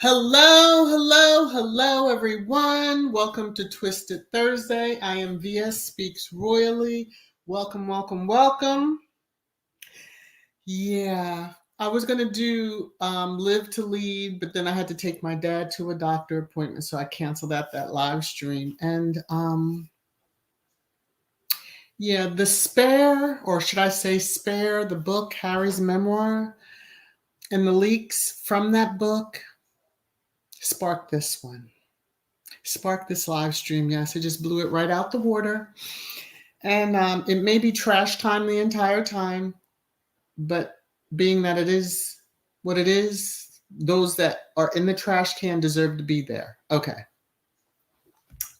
Hello, hello, hello, everyone. Welcome to Twisted Thursday. I am VS Speaks Royally. Welcome, welcome, welcome. Yeah, I was going to do Live to Lead, but then I had to take my dad to a doctor appointment, so I canceled that live stream. And yeah, the Spare, or should I say Spare, the book, Harry's memoir, and the leaks from that book sparked this one. Sparked this live stream. Yes, it just blew it right out the water. And it may be trash time the entire time, but being that it is what it is, those that are in the trash can deserve to be there. Okay.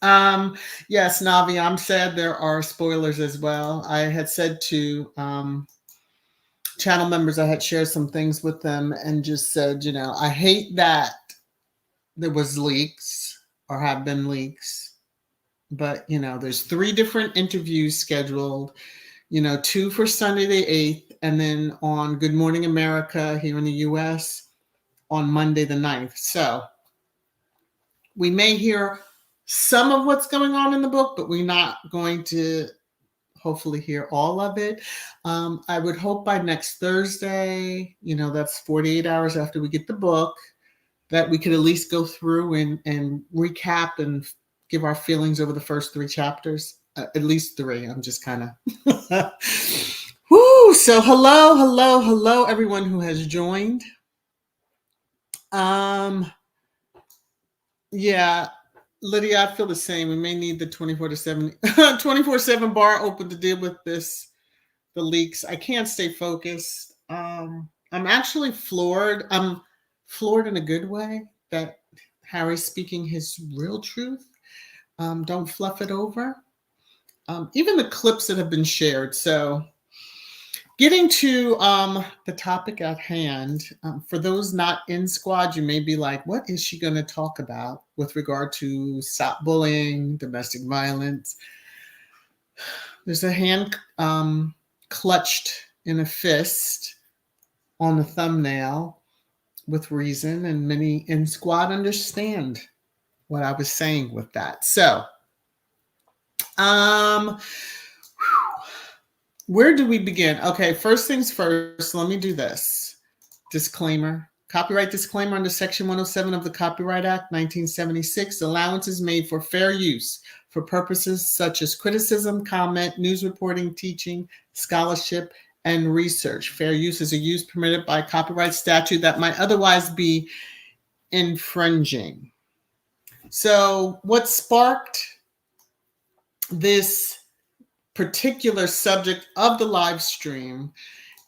Yes, Navi, I'm sad there are spoilers as well. I had said to channel members, I had shared some things with them and just said, I hate that there was leaks or have been leaks. But, there's 3 different interviews scheduled, 2 for Sunday the 8th, and then on Good Morning America here in the U.S. on Monday the 9th. So we may hear some of what's going on in the book, but we're not going to hopefully hear all of it. I would hope by next Thursday, that's 48 hours after we get the book, that we could at least go through and recap and give our feelings over the first 3 chapters, at least 3. I'm just kind of, whoo. So hello, everyone who has joined. Yeah, Lydia, I feel the same. We may need the 24/7 bar open to deal with the leaks. I can't stay focused. I'm actually floored. I'm floored in a good way that Harry's speaking his real truth. Don't fluff it over. Even the clips that have been shared. So Getting to the topic at hand, for those not in squad, you may be like, what is she going to talk about with regard to stop bullying, domestic violence? There's a hand clutched in a fist on the thumbnail with reason, and many in squad understand what I was saying with that. So, where do we begin? Okay, first things first, let me do this. Disclaimer. Copyright disclaimer under Section 107 of the Copyright Act, 1976. Allowance is made for fair use for purposes such as criticism, comment, news reporting, teaching, scholarship, and research. Fair use is a use permitted by copyright statute that might otherwise be infringing. So what sparked this particular subject of the live stream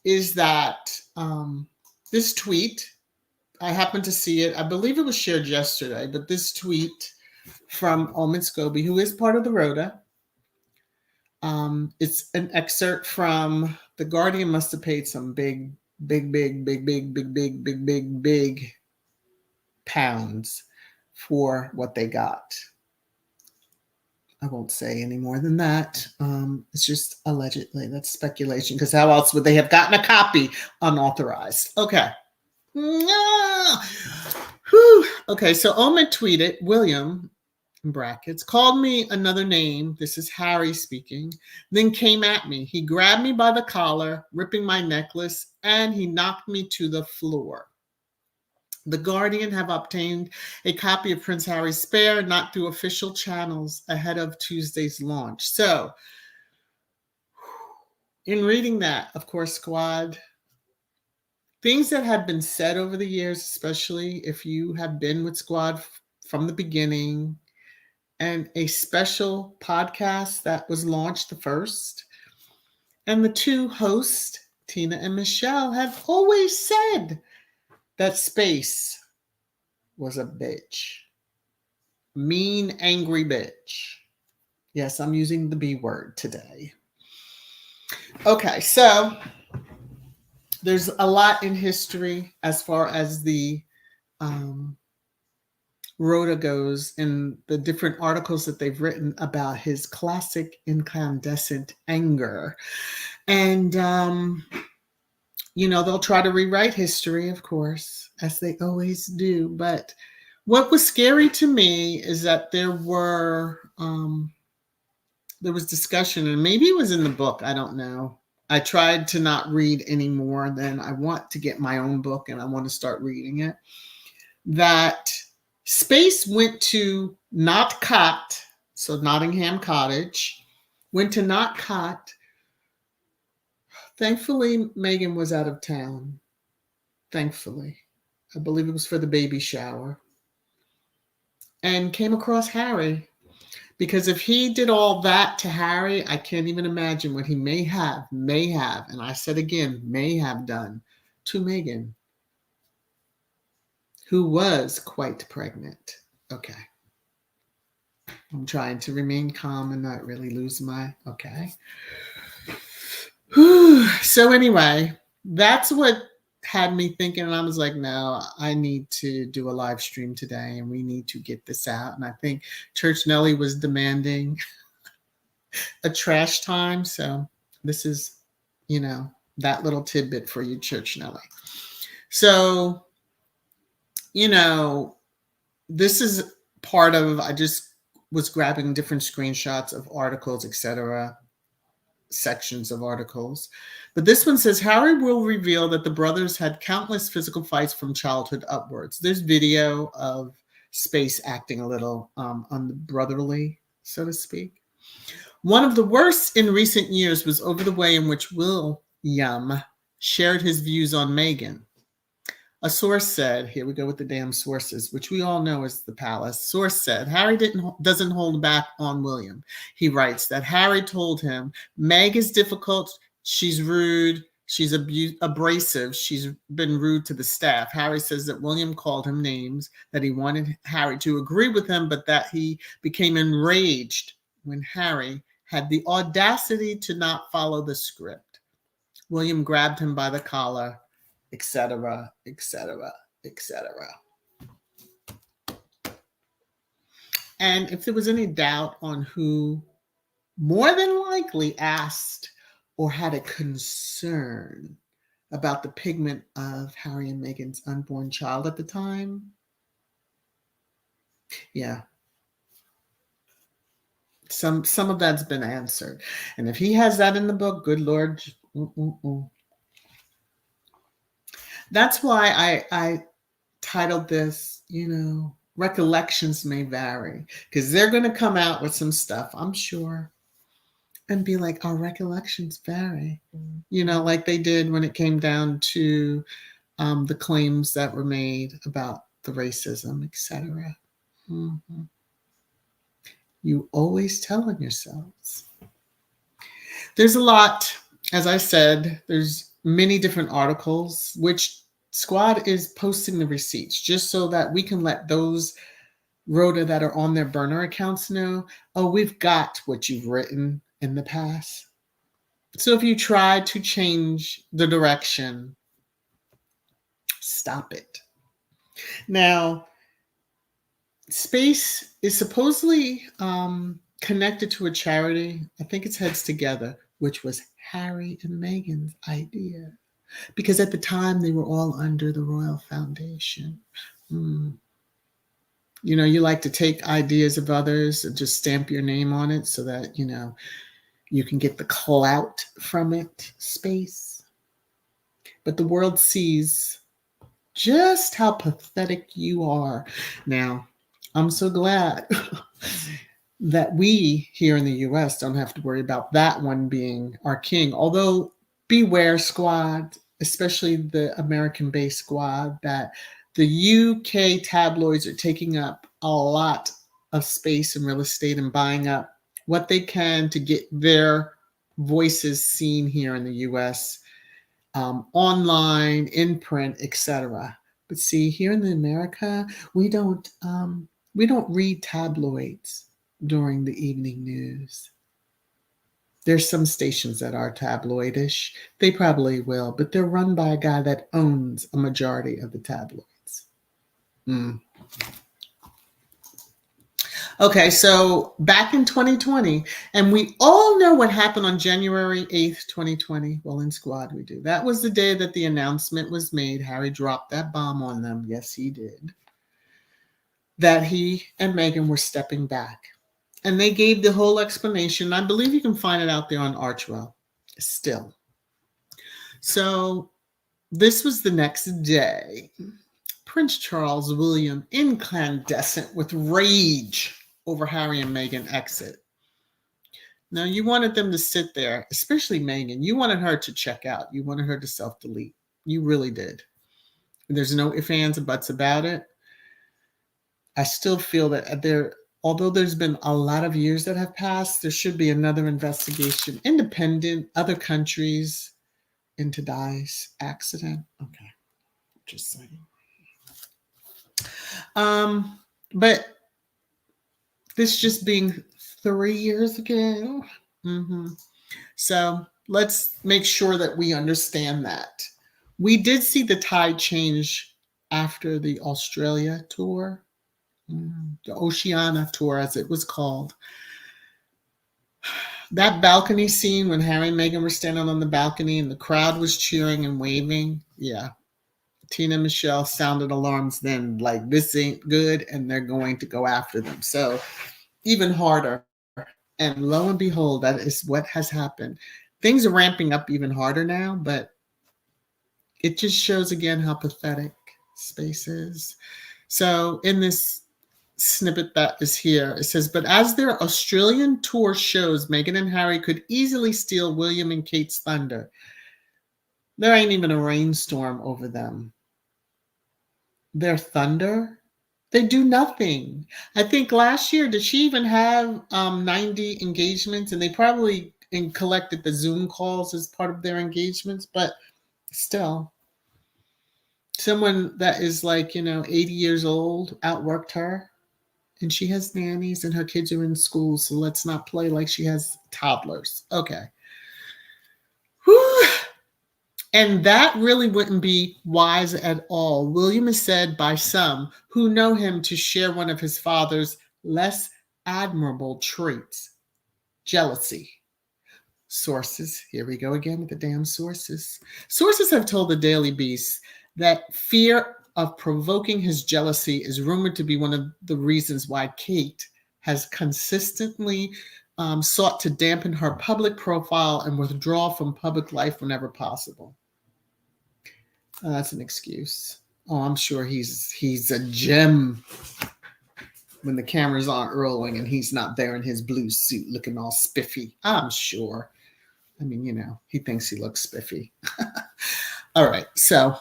is that this tweet, I happened to see it, I believe it was shared yesterday, but this tweet from Omen Scobie, who is part of the Rhoda, it's an excerpt from The Guardian. Must have paid some big pounds for what they got. I won't say any more than that. It's just allegedly. That's speculation, because how else would they have gotten a copy unauthorized? Okay. Okay, so Omen tweeted, William, in brackets, called me another name. This is Harry speaking. Then came at me. He grabbed me by the collar, ripping my necklace, and he knocked me to the floor. The Guardian have obtained a copy of Prince Harry's Spare, not through official channels, ahead of Tuesday's launch. So, in reading that, of course, squad, things that have been said over the years, especially if you have been with squad from the beginning, and a special podcast that was launched the first, and the two hosts, Tina and Michelle, have always said that Space was a bitch. Mean, angry bitch. Yes, I'm using the B word today. Okay, so there's a lot in history as far as the Rhoda goes, in the different articles that they've written about his classic incandescent anger. And they'll try to rewrite history, of course, as they always do. But what was scary to me is that there was discussion, and maybe it was in the book, I don't know. I tried to not read any more than I want to get my own book, and I want to start reading it, that Space went to Notcott, so Nottingham Cottage, went to Notcott. Thankfully, Meghan was out of town. Thankfully. I believe it was for the baby shower. And came across Harry. Because if he did all that to Harry, I can't even imagine what he may have, and I said again, may have done to Meghan, who was quite pregnant. Okay. I'm trying to remain calm and not really lose my, okay. So anyway, that's what had me thinking, and I was like, no, I need to do a live stream today, and we need to get this out. And I think Church Nelly was demanding a trash time, so this is, that little tidbit for you, Church Nelly. So, this is part of, I just was grabbing different screenshots of articles, etc., sections of articles. But this one says, Harry will reveal that the brothers had countless physical fights from childhood upwards. There's video of Space acting a little unbrotherly, so to speak. One of the worst in recent years was over the way in which William shared his views on Meghan. A source said, here we go with the damn sources, which we all know is the palace. Source said, Harry doesn't hold back on William. He writes that Harry told him, Meg is difficult, she's rude, she's abrasive, she's been rude to the staff. Harry says that William called him names, that he wanted Harry to agree with him, but that he became enraged when Harry had the audacity to not follow the script. William grabbed him by the collar, etc., etc., etc. And if there was any doubt on who more than likely asked or had a concern about the pigment of Harry and Meghan's unborn child at the time, yeah, some of that's been answered. And if he has that in the book, good Lord, that's why I titled this, Recollections May Vary, because they're going to come out with some stuff, I'm sure, and be like, our recollections vary, like they did when it came down to the claims that were made about the racism, etc. Mm-hmm. You always tell on yourselves. There's a lot, as I said, there's many different articles, which Squad is posting the receipts just so that we can let those Rhoda that are on their burner accounts know, oh, we've got what you've written in the past. So if you try to change the direction, stop it. Now, Space is supposedly connected to a charity. I think it's Heads Together, which was Harry and Meghan's idea. Because at the time, they were all under the Royal Foundation. You like to take ideas of others and just stamp your name on it so that, you can get the clout from it, Space. But the world sees just how pathetic you are. Now, I'm so glad that we here in the US don't have to worry about that one being our king. Although, beware, Squad, especially the American-based Squad, that the UK tabloids are taking up a lot of space in real estate and buying up what they can to get their voices seen here in the US, online, in print, etc. But see, here in America, we don't read tabloids during the evening news. There's some stations that are tabloidish. They probably will, but they're run by a guy that owns a majority of the tabloids. Okay, so back in 2020, and we all know what happened on January 8th, 2020. Well, in Squad, we do. That was the day that the announcement was made. Harry dropped that bomb on them. Yes, he did. That he and Meghan were stepping back. And they gave the whole explanation. I believe you can find it out there on Archwell still. So this was the next day. Prince Charles William, incandescent with rage over Harry and Meghan exit. Now, you wanted them to sit there, especially Meghan. You wanted her to check out. You wanted her to self-delete. You really did. There's no ifs, ands, or buts about it. I still feel that although there's been a lot of years that have passed, there should be another investigation, independent, other countries, into Di's accident. Okay, just saying. But this just being 3 years ago. So let's make sure that we understand that. We did see the tide change after the Australia tour, the Oceania tour, as it was called. That balcony scene when Harry and Meghan were standing on the balcony and the crowd was cheering and waving. Yeah. Tina and Michelle sounded alarms then, like this ain't good and they're going to go after them. So even harder. And lo and behold, that is what has happened. Things are ramping up even harder now, but it just shows again how pathetic Space is. So in this snippet that is here, it says, but as their Australian tour shows, Meghan and Harry could easily steal William and Kate's thunder. There ain't even a rainstorm over them. Their thunder? They do nothing. I think last year, did she even have 90 engagements? And they probably collected the Zoom calls as part of their engagements, but still. Someone that is 80 years old outworked her. And she has nannies and her kids are in school, so let's not play like she has toddlers. Okay. Whew. And that really wouldn't be wise at all. William is said by some who know him to share one of his father's less admirable traits: jealousy. Sources, here we go again with the damn sources. Sources have told the Daily Beast that fear of provoking his jealousy is rumored to be one of the reasons why Kate has consistently sought to dampen her public profile and withdraw from public life whenever possible. That's an excuse. Oh, I'm sure he's a gem when the cameras aren't rolling and he's not there in his blue suit looking all spiffy. I'm sure. I mean, you know, he thinks he looks spiffy. All right. So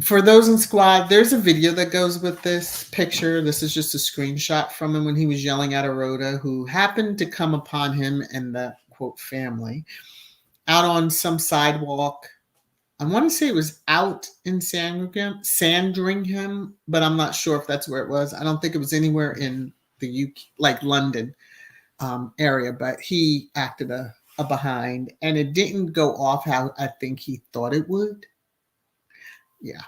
for those in squad, there's a video that goes with this picture. This is just a screenshot from him when he was yelling at a Rhoda who happened to come upon him and the, quote, family out on some sidewalk. I want to say it was out in Sandringham, but I'm not sure if that's where it was. I don't think it was anywhere in the UK, like London area, but he acted a behind, and it didn't go off how I think he thought it would. Yeah.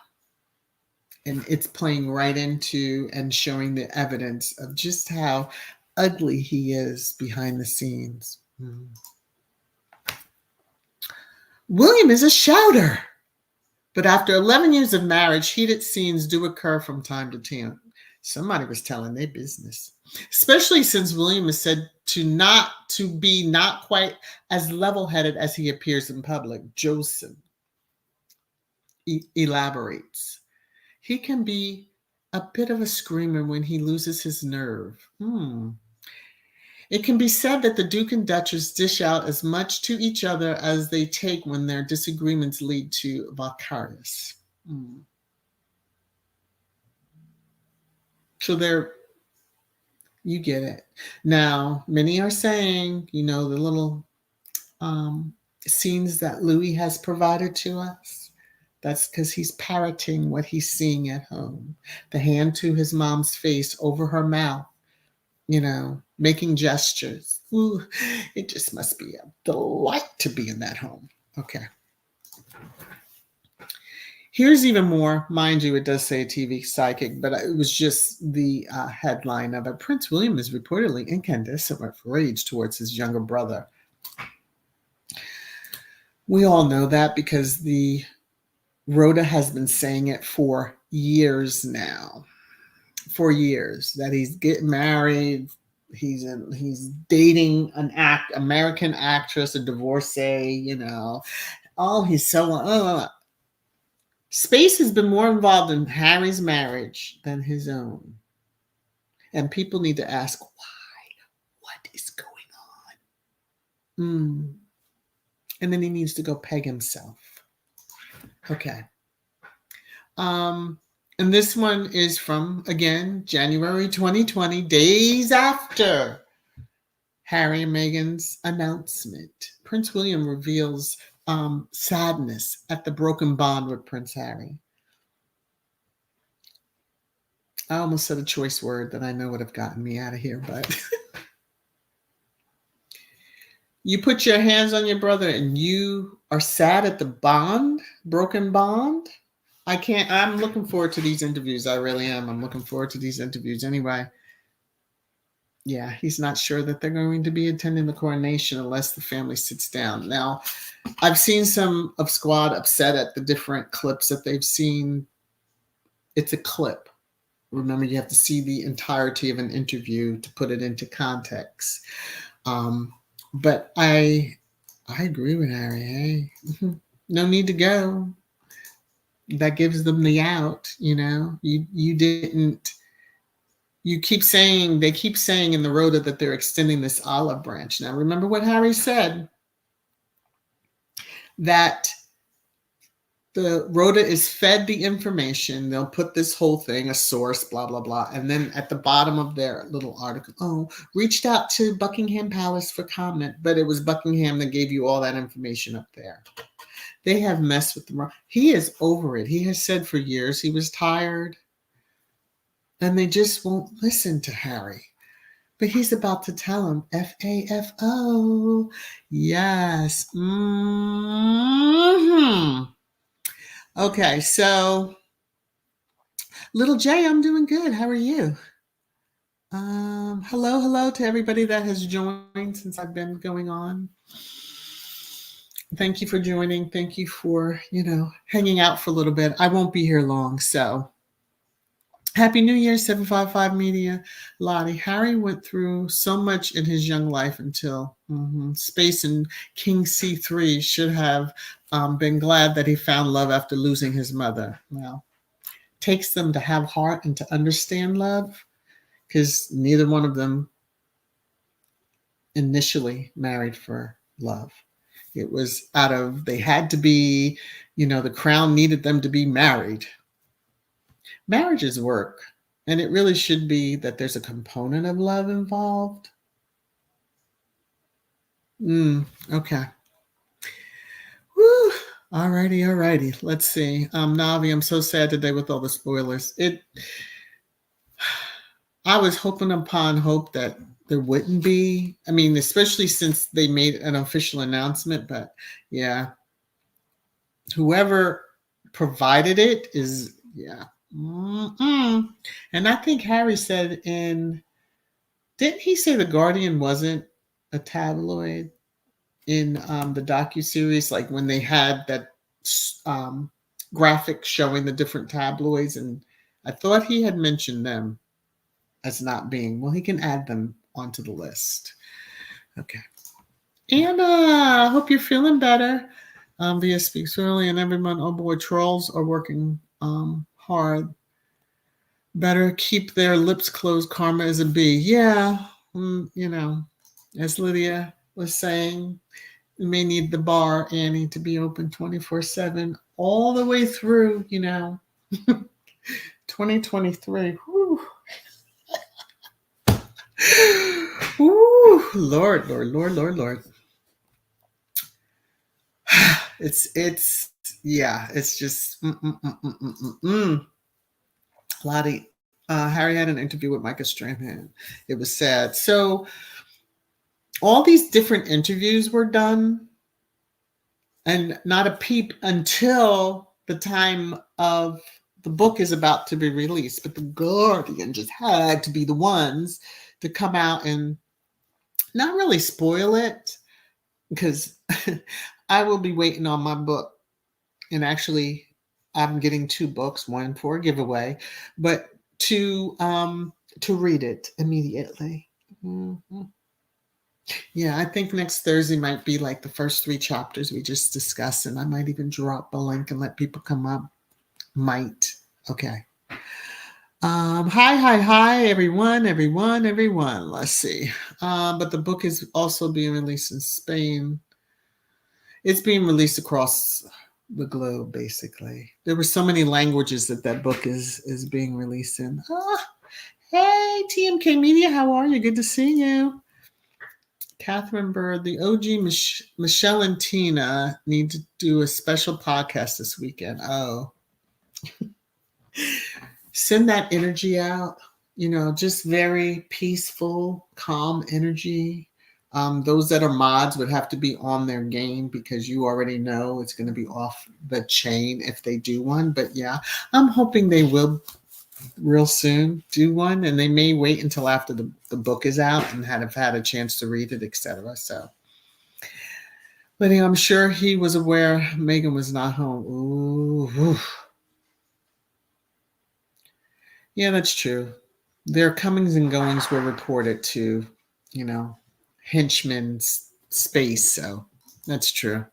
And it's playing right into and showing the evidence of just how ugly he is behind the scenes. William is a shouter, but after 11 years of marriage, heated scenes do occur from time to time. Somebody was telling their business, especially since William is said to be not quite as level-headed as he appears in public. Joseph elaborates. He can be a bit of a screamer when he loses his nerve. It can be said that the Duke and Duchess dish out as much to each other as they take when their disagreements lead to vicarious. So you get it. Now, many are saying, you know, the little scenes that Louis has provided to us, that's because he's parroting what he's seeing at home. The hand to his mom's face over her mouth, you know, making gestures. Ooh, it just must be a delight to be in that home. Okay. Here's even more. Mind you, it does say TV psychic, but it was just the headline of it. Prince William is reportedly incandescent with rage towards his younger brother. We all know that because the Rhoda has been saying it for years now. For years, that he's getting married, he's dating an American actress, a divorcee, you know. Oh, he's so Space has been more involved in Harry's marriage than his own. And people need to ask why. What is going on? And then he needs to go peg himself. Okay. And this one is from, again, January 2020, days after Harry and Meghan's announcement. Prince William reveals sadness at the broken bond with Prince Harry. I almost said a choice word that I know would have gotten me out of here, but you put your hands on your brother and you are sad at the broken bond? I'm looking forward to these interviews. I really am. I'm looking forward to these interviews anyway. Yeah, he's not sure that they're going to be attending the coronation unless the family sits down. Now, I've seen some of Squad upset at the different clips that they've seen. It's a clip. Remember, you have to see the entirety of an interview to put it into context. But I agree with Harry. Hey, no need to go. That gives them the out, you know. You didn't. They keep saying in the Rhoda that they're extending this olive branch. Now, remember what Harry said, that the Rhoda is fed the information. They'll put this whole thing, a source, blah, blah, blah. And then at the bottom of their little article, reached out to Buckingham Palace for comment, but it was Buckingham that gave you all that information up there. They have messed with them. He is over it. He has said for years he was tired. And they just won't listen to Harry. But he's about to tell him FAFO. Yes. Okay, so Little J, I'm doing good. How are you? Hello to everybody that has joined since I've been going on. Thank you for joining. Thank you for, hanging out for a little bit. I won't be here long, so Happy New Year, 755 Media. Lottie, Harry went through so much in his young life until Space and King C3 should have been glad that he found love after losing his mother. Well, takes them to have heart and to understand love, because neither one of them initially married for love. It was they had to be, the crown needed them to be married. Marriage is work, and it really should be that there's a component of love involved. Okay. Woo. Alrighty. Let's see. Navi, I'm so sad today with all the spoilers. I was hoping upon hope that there wouldn't be. I mean, especially since they made an official announcement, but yeah. Whoever provided it is, yeah. And I think Harry said didn't he say The Guardian wasn't a tabloid in the docuseries, like when they had that graphic showing the different tabloids, and I thought he had mentioned them as not being, well, he can add them onto the list. Okay. Anna, I hope you're feeling better. VSSpeaksRoyally and everyone. Oh boy, trolls are working hard. Better keep their lips closed. Karma is a bee. Yeah, as Lydia was saying, we may need the bar, Annie, to be open 24/7 all the way through, 2023. Whew. Ooh, Lord. It's just Lottie. Harry had an interview with Micah Strahan. It was sad. So all these different interviews were done, and not a peep until the time of the book is about to be released. But the Guardian just had to be the ones to come out and not really spoil it, because I will be waiting on my book. And actually, I'm getting 2 books, one for a giveaway, but to read it immediately. Yeah, I think next Thursday might be like the first 3 chapters we just discussed, and I might even drop a link and let people come up. Might. Okay. Hi, everyone. Let's see. But the book is also being released in Spain. It's being released across the globe, basically. There were so many languages that book is being released in. Hey, TMK Media, how are you? Good to see you. Catherine Bird, the OG Michelle and Tina need to do a special podcast this weekend. Oh. Send that energy out, just very peaceful, calm energy. Those that are mods would have to be on their game, because you already know it's going to be off the chain if they do one. But yeah, I'm hoping they will real soon do one, and they may wait until after the book is out and have had a chance to read it, etc. So, but I'm sure he was aware Megan was not home. Ooh. Yeah, that's true. Their comings and goings were reported to, henchman's space. So that's true.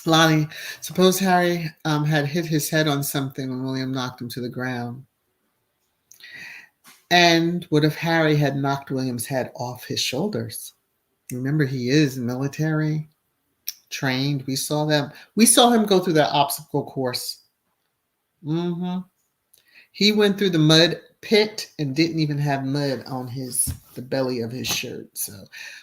Lonnie, suppose Harry had hit his head on something when William knocked him to the ground. And what if Harry had knocked William's head off his shoulders? Remember, he is military trained. We saw him go through that obstacle course. He went through the mud pit and didn't even have mud on the belly of his shirt. So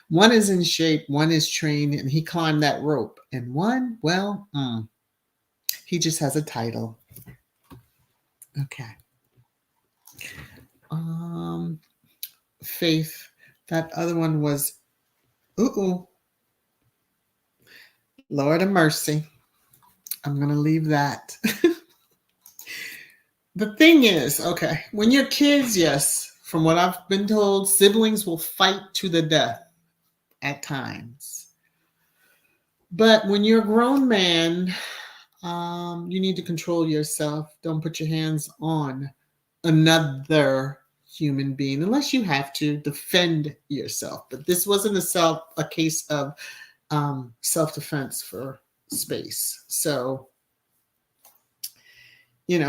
one is in shape, one is trained, and he climbed that rope. And one, well, he just has a title. Okay. Faith. That other one was, ooh, Lord of mercy. I'm going to leave that. The thing is, okay, when you're kids, yes, from what I've been told, siblings will fight to the death at times. But when you're a grown man, you need to control yourself. Don't put your hands on another human being unless you have to defend yourself. But this wasn't a case of self-defense for space. So,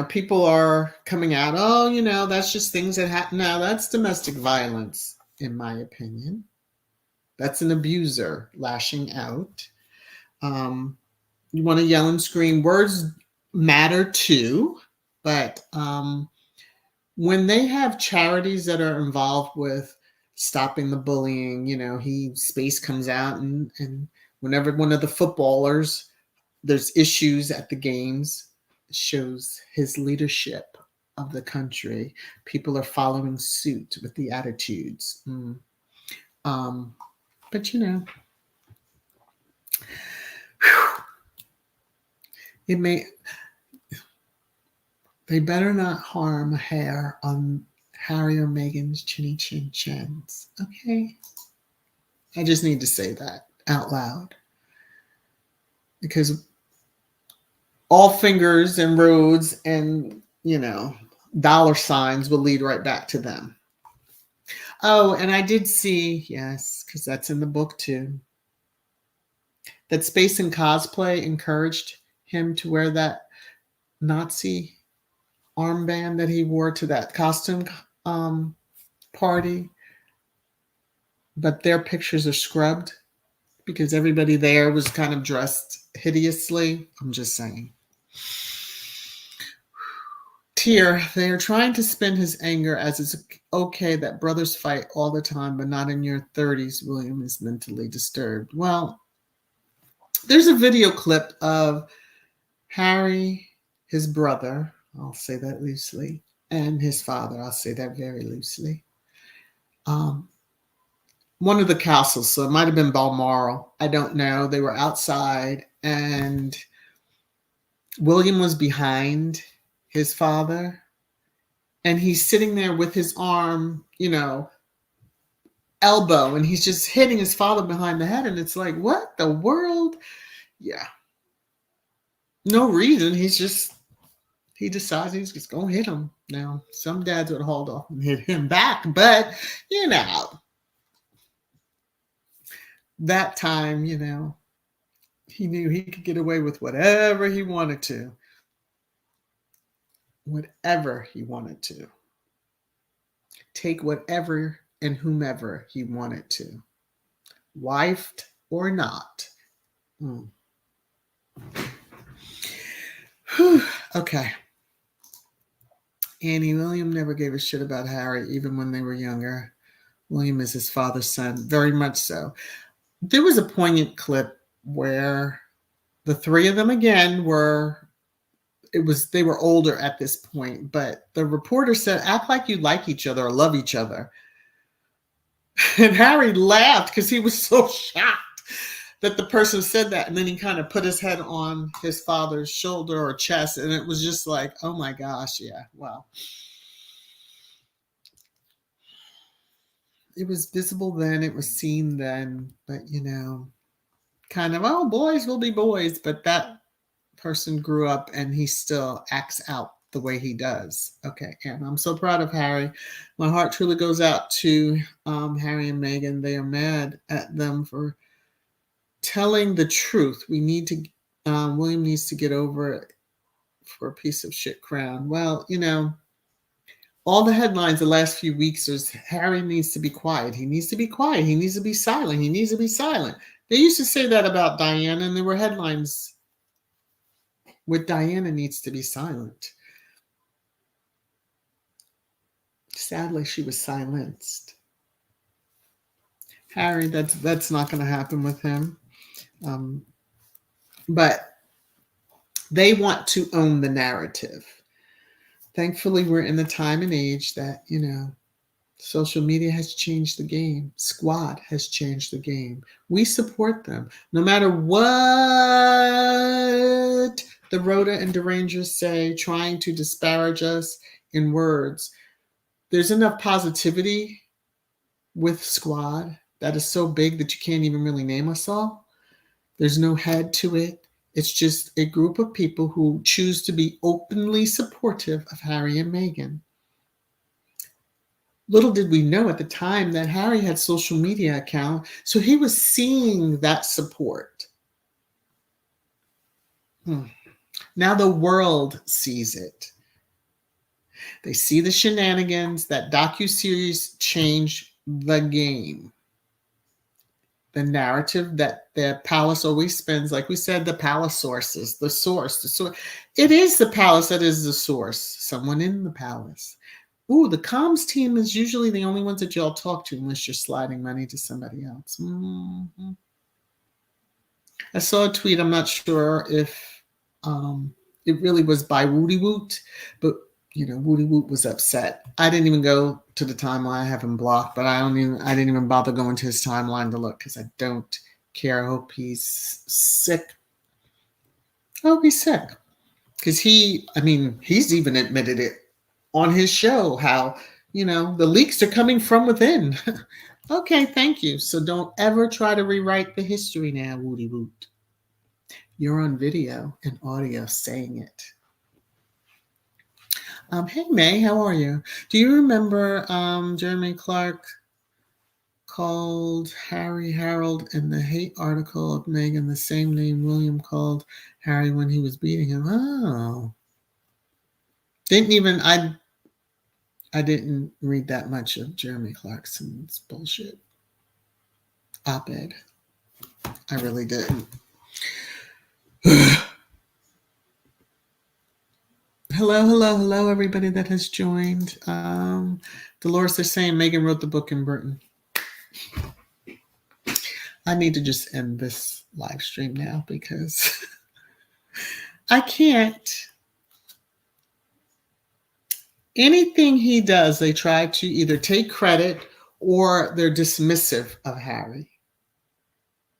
people are coming out, oh, that's just things that happen. Now, that's domestic violence, in my opinion. That's an abuser lashing out. You want to yell and scream. Words matter too, but when they have charities that are involved with stopping the bullying, Space comes out and whenever one of the footballers, there's issues at the games, shows his leadership of the country. People are following suit with the attitudes. But they better not harm a hair on Harry or Meghan's chinny chin chins. Okay? I just need to say that out loud. Because all fingers and roads and, dollar signs will lead right back to them. Oh, and I did see, yes, because that's in the book too, that Space and Cosplay encouraged him to wear that Nazi armband that he wore to that costume party. But their pictures are scrubbed because everybody there was kind of dressed hideously. I'm just saying. Tear, they are trying to spin his anger as it's okay that brothers fight all the time, but not in your 30s. William is mentally disturbed. Well, there's a video clip of Harry, his brother, I'll say that loosely, and his father, I'll say that very loosely. One of the castles, so it might have been Balmoral, I don't know. They were outside, and William was behind his father, and he's sitting there with his arm, elbow, and he's just hitting his father behind the head, and it's like, what the world? Yeah. No reason. He decides he's just going to hit him. Now, some dads would hold off and hit him back, but, that time, he knew he could get away with whatever he wanted to. Whatever he wanted to. Take whatever and whomever he wanted to. Wifed or not. Okay. Annie, William never gave a shit about Harry, even when they were younger. William is his father's son, very much so. There was a poignant clip where the three of them again they were older at this point, but the reporter said, act like you like each other or love each other. And Harry laughed because he was so shocked that the person said that. And then he kind of put his head on his father's shoulder or chest. And it was just like, oh my gosh, yeah, wow. It was visible then, it was seen then, but kind of, oh, boys will be boys. But that person grew up and he still acts out the way he does. Okay, and I'm so proud of Harry. My heart truly goes out to Harry and Meghan. They are mad at them for telling the truth. William needs to get over it for a piece of shit crown. Well, all the headlines the last few weeks is Harry needs to be quiet. He needs to be quiet. He needs to be silent. He needs to be silent. They used to say that about Diana, and there were headlines with Diana needs to be silent. Sadly, she was silenced. Harry, that's not going to happen with him. But they want to own the narrative. Thankfully, we're in the time and age that, Social media has changed the game. Squad has changed the game. We support them. No matter what the Rhoda and Derangers say, trying to disparage us in words, there's enough positivity with Squad that is so big that you can't even really name us all. There's no head to it. It's just a group of people who choose to be openly supportive of Harry and Meghan. Little did we know at the time that Harry had social media account, so he was seeing that support. Now the world sees it. They see the shenanigans. That docuseries changed the game. The narrative that the palace always spins, like we said, the palace sources, the source. It is the palace that is the source. Someone in the palace. Ooh, the comms team is usually the only ones that y'all talk to unless you're sliding money to somebody else. Mm-hmm. I saw a tweet. I'm not sure if it really was by Woody Woot, but Woody Woot was upset. I didn't even go to the timeline. I have him blocked, but I didn't even bother going to his timeline to look because I don't care. I hope he's sick. I hope he's sick because he's even admitted it on his show how, the leaks are coming from within. Okay, thank you. So don't ever try to rewrite the history now, Woody Woot. You're on video and audio saying it. Hey, May, how are you? Do you remember Jeremy Clark called Harry Harold in the hate article of Meghan the same name William called Harry when he was beating him? Oh. I didn't read that much of Jeremy Clarkson's bullshit op-ed. I really didn't. Hello, everybody that has joined. Dolores is saying Meghan wrote the book in Britain. I need to just end this live stream now because I can't. Anything he does, they try to either take credit or they're dismissive of Harry.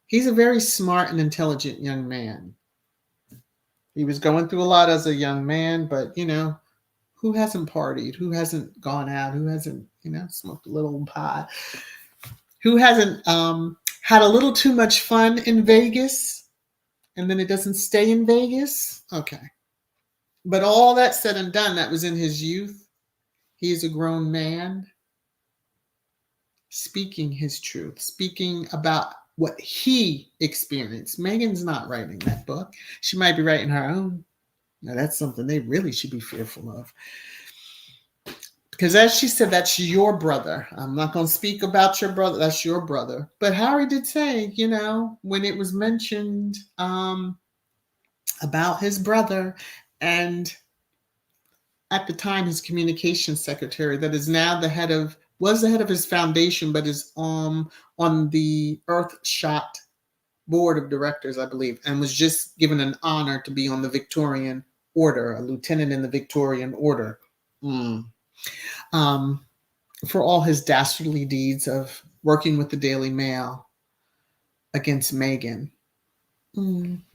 He's a very smart and intelligent young man. He was going through a lot as a young man, but, who hasn't partied? Who hasn't gone out? Who hasn't, smoked a little pot? Who hasn't had a little too much fun in Vegas and then it doesn't stay in Vegas? Okay. But all that said and done, that was in his youth. He is a grown man speaking his truth, speaking about what he experienced. Meghan's not writing that book. She might be writing her own. Now, that's something they really should be fearful of. Because as she said, that's your brother. I'm not going to speak about your brother. That's your brother. But Harry did say, when it was mentioned about his brother and at the time his communications secretary that is now was the head of his foundation, but is on the Earthshot board of directors, I believe, and was just given an honor to be on the Victorian Order, a lieutenant in the Victorian Order. For all his dastardly deeds of working with the Daily Mail against Meghan.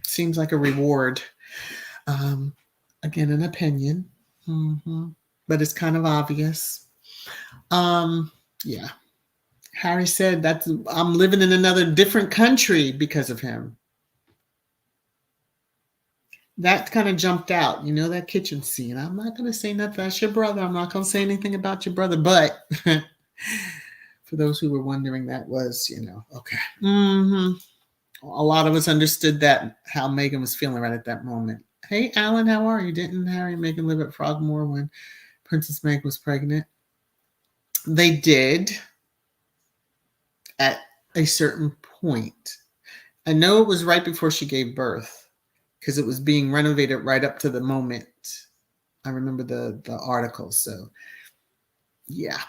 Seems like a reward. Again, an opinion. But it's kind of obvious. Yeah. Harry said that I'm living in another different country because of him. That kind of jumped out, that kitchen scene. I'm not going to say nothing. That's your brother. I'm not going to say anything about your brother. But for those who were wondering, that was, okay. A lot of us understood that, how Meghan was feeling right at that moment. Hey, Alan, how are you? Didn't Harry and Meghan live at Frogmore when Princess Meg was pregnant? They did at a certain point. I know it was right before she gave birth because it was being renovated right up to the moment. I remember the article. So, yeah.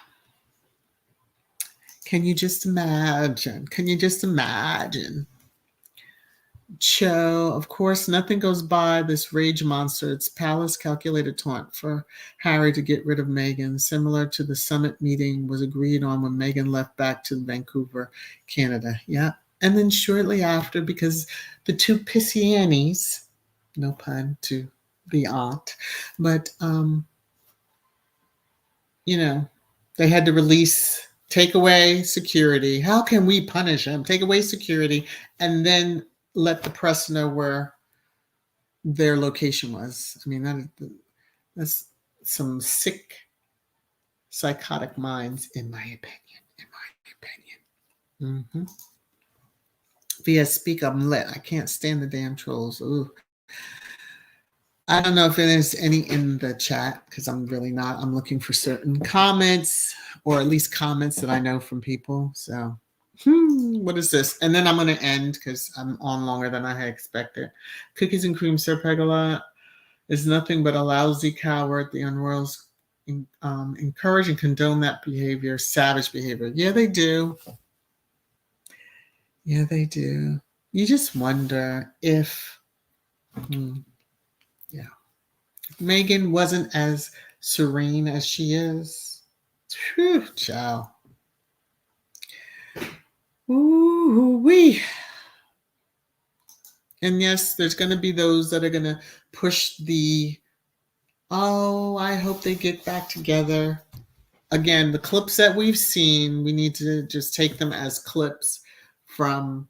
Can you just imagine? Cho, of course, nothing goes by this rage monster. It's Palace calculated taunt for Harry to get rid of Meghan, similar to the summit meeting was agreed on when Meghan left back to Vancouver, Canada. Yeah. And then shortly after, because the two pissy Annies, no pun to the aunt, but you know, they had to release, take away security. How can we punish them? Take away security and then let the press know where their location was. I mean, that's some sick, psychotic minds, in my opinion. In my opinion. Mm-hmm. VS Speak, I'm lit. I can't stand the damn trolls. Ooh. I don't know if there's any in the chat because I'm really not. I'm looking for certain comments or at least comments that I know from people. So, what is this? And then I'm going to end because I'm on longer than I had expected. Cookies and cream Sir Pegola is nothing but a lousy coward. The Unroyals encourage and condone that behavior, savage behavior. Yeah, they do. Yeah, they do. You just wonder if, yeah, Meghan wasn't as serene as she is. Whew, child. Ooh wee. And yes, there's going to be those that are going to push the, oh, I hope they get back together. Again, the clips that we've seen, we need to just take them as clips from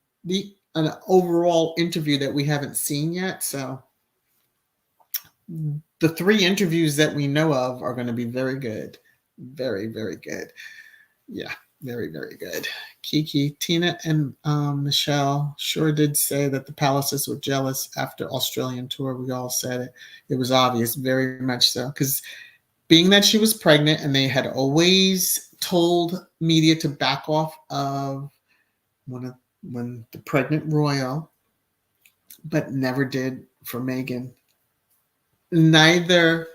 an overall interview that we haven't seen yet. So the 3 interviews that we know of are going to be very good. Very, very good. Yeah, very, very good. Kiki, Tina, and Michelle sure did say that the Palaces were jealous after Australian tour. We all said it. It was obvious, very much so. Because being that she was pregnant and they had always told media to back off of when the pregnant royal, but never did for Meghan. Neither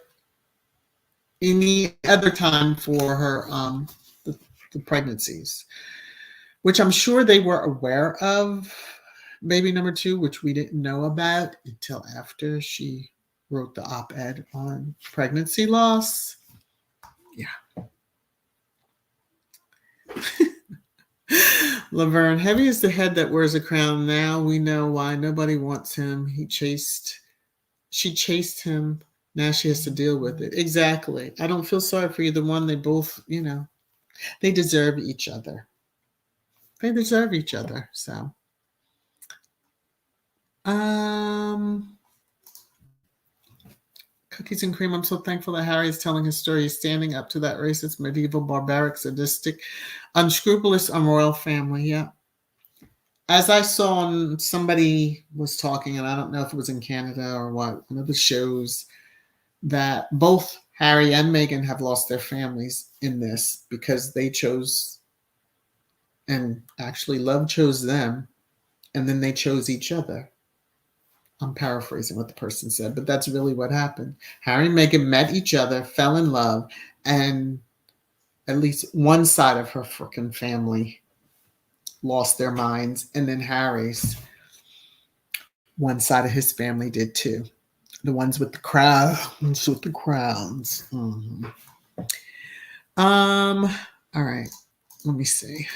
any other time for her the pregnancies, which I'm sure they were aware of baby number 2, which we didn't know about until after she wrote the op-ed on pregnancy loss. Yeah. Laverne, heavy is the head that wears a crown. Now we know why nobody wants him. She chased him. Now she has to deal with it. Exactly. I don't feel sorry for either one. They both, they deserve each other. They deserve each other. So, Cookies and cream. I'm so thankful that Harry is telling his story. He's standing up to that racist, medieval, barbaric, sadistic, unscrupulous, unroyal family. Yeah. As I saw, somebody was talking, and I don't know if it was in Canada or what, one of the shows, that both Harry and Meghan have lost their families in this because they chose, and actually love chose them, and then they chose each other. I'm paraphrasing what the person said, but that's really what happened. Harry and Meghan met each other, fell in love, and at least one side of her freaking family lost their minds, and then Harry's one side of his family did too. The ones with the crowns, with the crowns. Mm-hmm. All right. Let me see.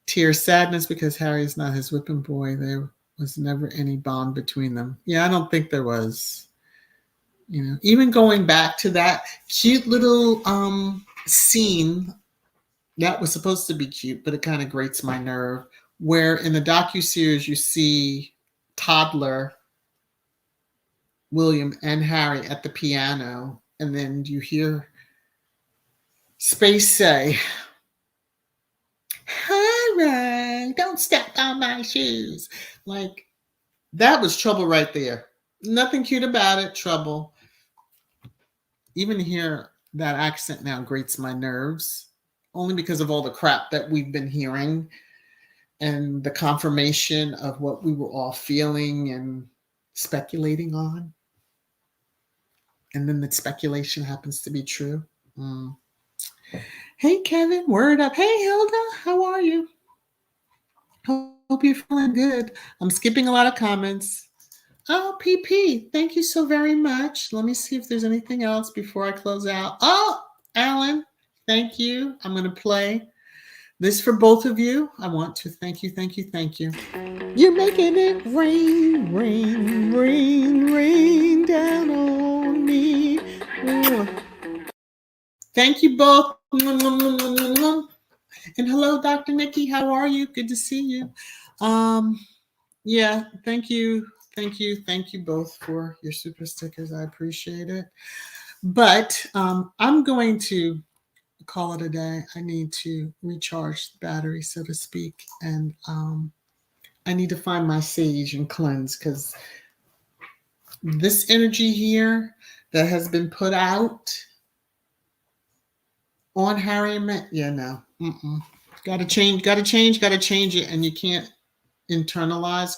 Tear sadness because Harry is not his whipping boy. There was never any bond between them. Yeah, I don't think there was. Even going back to that cute little scene that was supposed to be cute, but it kind of grates my nerve, where in the docuseries you see toddler William and Harry at the piano, and then you hear Space say, Harry, don't step on my shoes. Like, that was trouble right there. Nothing cute about it, trouble. Even hear that accent now grates my nerves, only because of all the crap that we've been hearing and the confirmation of what we were all feeling and speculating on. And then the speculation happens to be true. Hey, Kevin, word up. Hey, Hilda, how are you? Hope you're feeling good. I'm skipping a lot of comments. Oh, PP, thank you so very much. Let me see if there's anything else before I close out. Oh, Alan, thank you. I'm going to play this for both of you. I want to thank you, thank you, thank you. You're making it rain, rain, rain, rain down on me. Thank you both. And hello, Dr. Nikki. How are you? Good to see you. Yeah, thank you. Thank you. Thank you both for your super stickers. I appreciate it. But I'm going to call it a day. I need to recharge the battery, so to speak. And I need to find my sage and cleanse, because this energy here that has been put out on Harry and Met, yeah, no. Gotta change it. And you can't internalize.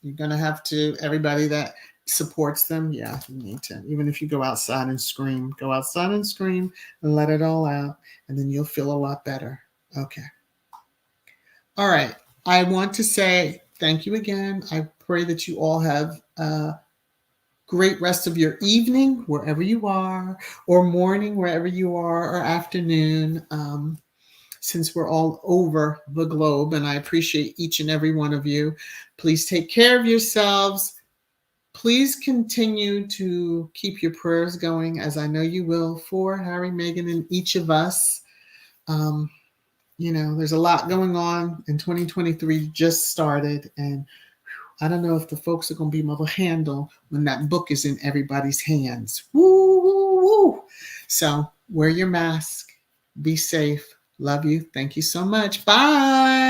You're gonna have to, everybody that supports them, yeah, you need to. Even if you go outside and scream, and let it all out, and then you'll feel a lot better. Okay. All right. I want to say thank you again. I pray that you all have a great rest of your evening, wherever you are, or morning, wherever you are, or afternoon. Since we're all over the globe, and I appreciate each and every one of you. Please take care of yourselves. Please continue to keep your prayers going, as I know you will, for Harry, Meghan, and each of us. There's a lot going on, and 2023 just started, and I don't know if the folks are going to be able to handle when that book is in everybody's hands. Woo, woo, woo. So wear your mask. Be safe. Love you. Thank you so much. Bye.